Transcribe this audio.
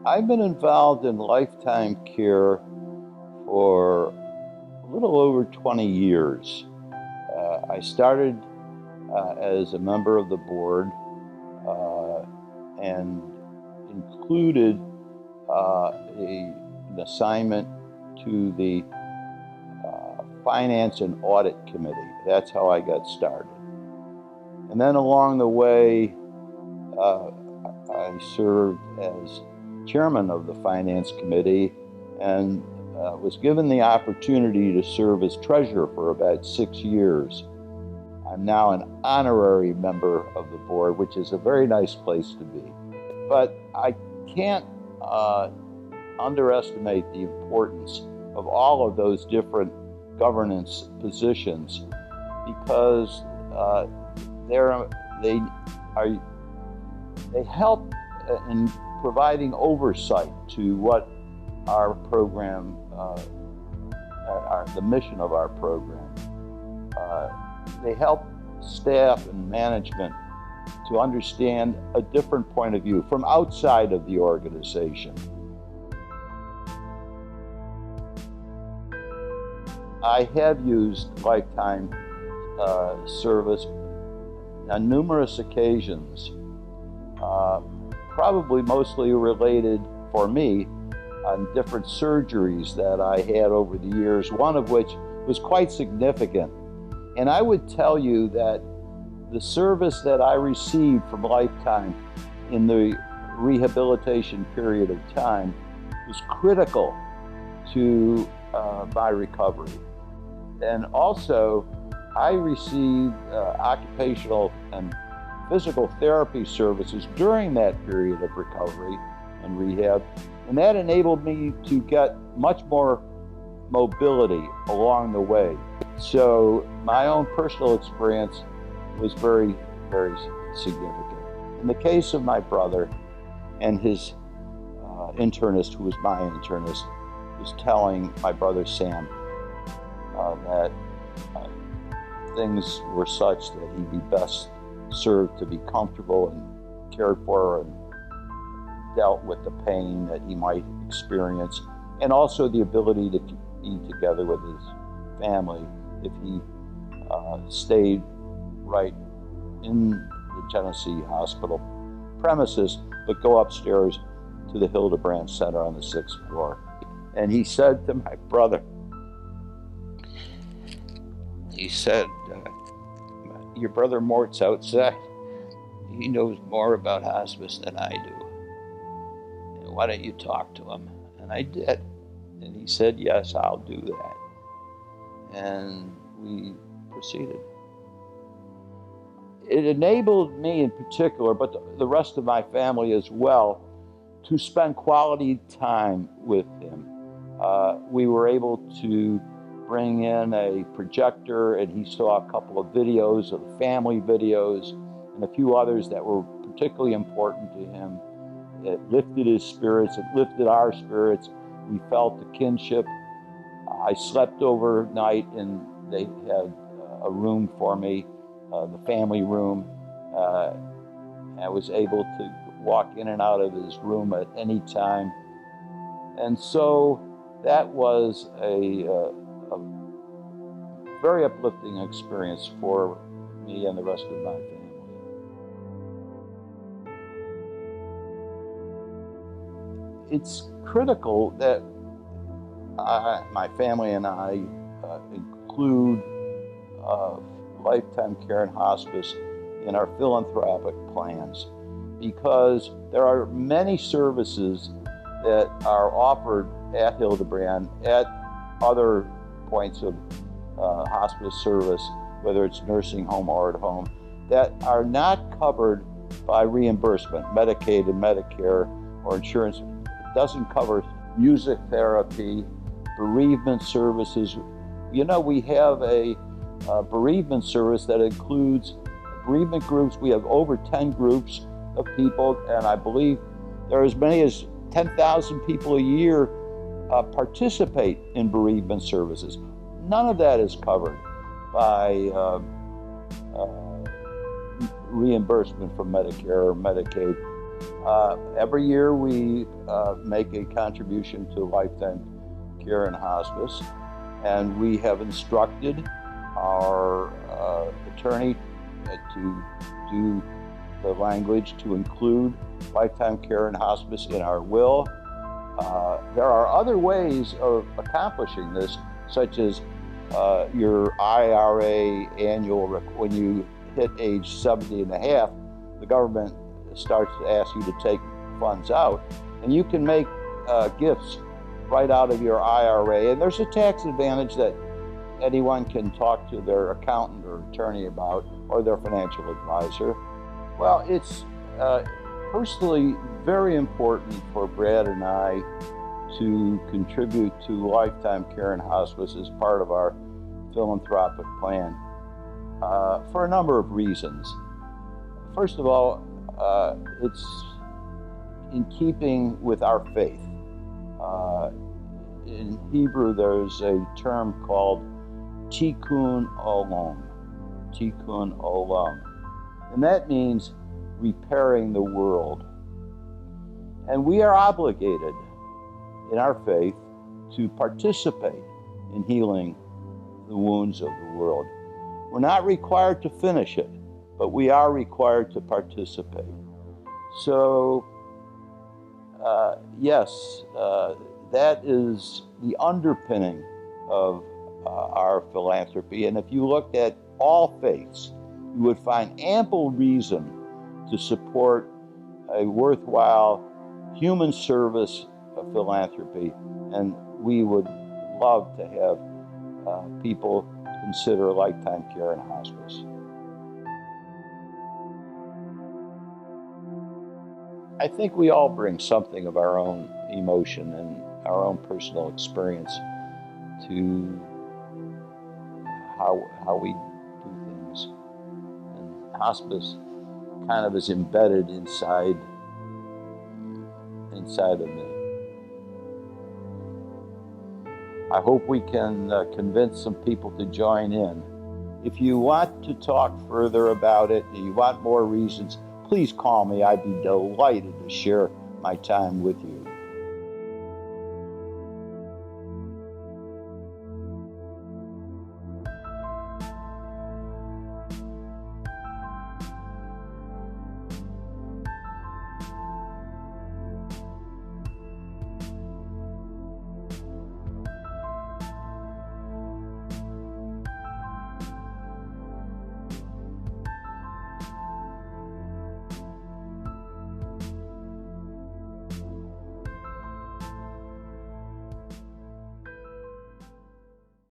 I've been involved in Lifetime Care for a little over 20 years. I started as a member of the board and included an assignment to the Finance and Audit Committee. That's how I got started. And then along the way, I served as chairman of the Finance Committee and was given the opportunity to serve as treasurer for about 6 years. I'm now an honorary member of the board, which is a very nice place to be. But I can't underestimate the importance of all of those different governance positions, because they help in providing oversight to what our program, the mission of our program. They help staff and management to understand a different point of view from outside of the organization. I have used Lifetime service on numerous occasions, probably mostly related for me on different surgeries that I had over the years, one of which was quite significant. And I would tell you that the service that I received from Lifetime in the rehabilitation period of time was critical to my recovery. And also, I received occupational and physical therapy services during that period of recovery and rehab, and that enabled me to get much more mobility along the way. So my own personal experience was very, very significant. In the case of my brother and his internist, who was my internist, was telling my brother Sam that things were such that he'd be best served to be comfortable and cared for and dealt with the pain that he might experience, and also the ability to be together with his family if he stayed right in the Genesee Hospital premises, but go upstairs to the Hildebrand Center on the 6th floor. And he said to my brother, he said, your brother Mort's outside. He knows more about hospice than I do. And why don't you talk to him? And I did. And he said, yes, I'll do that. And we proceeded. It enabled me in particular, but the rest of my family as well, to spend quality time with him. We were able to bring in a projector, and he saw a couple of videos, of family videos, and a few others that were particularly important to him. It lifted his spirits, it lifted our spirits. We felt the kinship. I slept overnight, and they had a room for me, the family room. I was able to walk in and out of his room at any time. And so that was a very uplifting experience for me and the rest of my family. It's critical that my family and I include Lifetime Care and Hospice in our philanthropic plans, because there are many services that are offered at Hildebrand, at other points of hospice service, whether it's nursing home or at home, that are not covered by reimbursement, Medicaid and Medicare or insurance. It doesn't cover music therapy, bereavement services. You know, we have a bereavement service that includes bereavement groups. We have over 10 groups of people, and I believe there are as many as 10,000 people a year participate in bereavement services. None of that is covered by reimbursement from Medicare or Medicaid. Every year we make a contribution to Lifetime Care and Hospice, and we have instructed our attorney to do the language to include Lifetime Care and Hospice in our will. There are other ways of accomplishing this, such as your IRA annual, when you hit age 70 and a half, the government starts to ask you to take funds out, and you can make gifts right out of your IRA, and there's a tax advantage that anyone can talk to their accountant or attorney about, or their financial advisor. Well, it's personally very important for Brad and I to contribute to Lifetime Care and Hospice as part of our philanthropic plan for a number of reasons. First of all, it's in keeping with our faith. In Hebrew, there's a term called tikkun olam, tikkun olam, and that means repairing the world. And we are obligated in our faith to participate in healing the wounds of the world. We're not required to finish it, but we are required to participate. So, yes, that is the underpinning of our philanthropy. And if you looked at all faiths, you would find ample reason to support a worthwhile human service of philanthropy. And we would love to have people consider Lifetime Care and Hospice. I think we all bring something of our own emotion and our own personal experience to how we do things. And hospice kind of is embedded inside of me. I hope we can convince some people to join in. If you want to talk further about it, and you want more reasons, please call me. I'd be delighted to share my time with you.